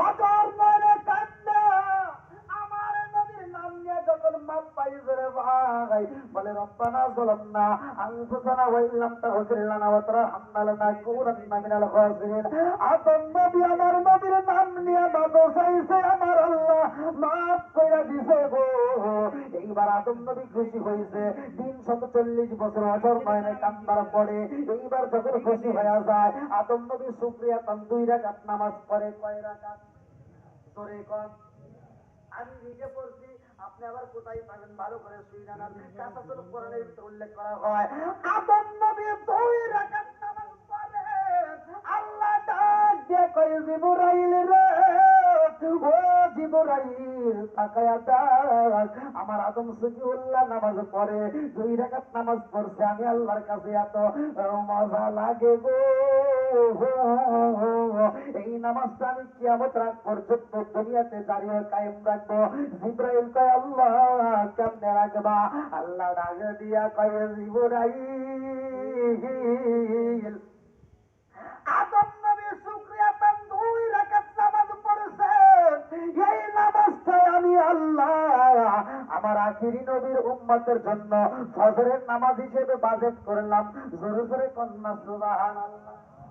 অজর নয়নে কান্না আমার নবীর নাম নিয়ে যখন মাপ পাইছে রে ভাই, বলে রব্বানা যালামনা আনফুসানা ওয়া ইল্লাম তাগফির লানা ওয়া তারহামনা লানাকুনান্না মিনাল খাসিরিন। আদম নবী আমার নবীর নাম নিয়ে মাপ চাইছে, আমার আল্লাহ মাফ করে দিছে গো। এইবার আদম নবী খুশি হয়েছে। 340 বছর অজর নয়নে কান্নার পরে এইবার যখন খুশি হয়ে যায়, আদম নবী শুকরিয়া তান 2 রাকাত নামাজ পড়ে। কয় রাকাত? ধরে কম। আমি নিজে পড়ছি, আপনি আবার কোথায় পাবেন? ভালো করে শুই না। কাসাসুল কোরআনের ভিতরে উল্লেখ করা হয় আদম নবী 2 রাকাত নামাজ পড়ে। আল্লাহ ডাক দিয়ে কয় জিবরাইল রে, ও জিবরাইল তাকায়া দেখ, আমার আদম সফিউল্লাহ নামাজ পড়ে 2 রাকাত নামাজ পড়ছে। আমি আল্লাহর কাছে এত মজা লাগে গো, এই নামাজটা আমি কিয়ামত রাত পর্যন্ত দুনিয়াতে জারি ও কায়েম রাখবো। জিবরাইল কয় আল্লাহ কেমনে রাখবা? আল্লাহ ডাক দিয়া কয় জিবরাইল আদম নবী শুকরিয়া তান 2 রাকাত নামাজ পড়ছে, এই নামাজটাই আমি আল্লাহ আমার আখিরি নবীর উম্মতের জন্য ফজরের নামাজ হিসেবে বাজেট করলাম। জোরে জোরে কন্যা সুবহানাল্লাহ।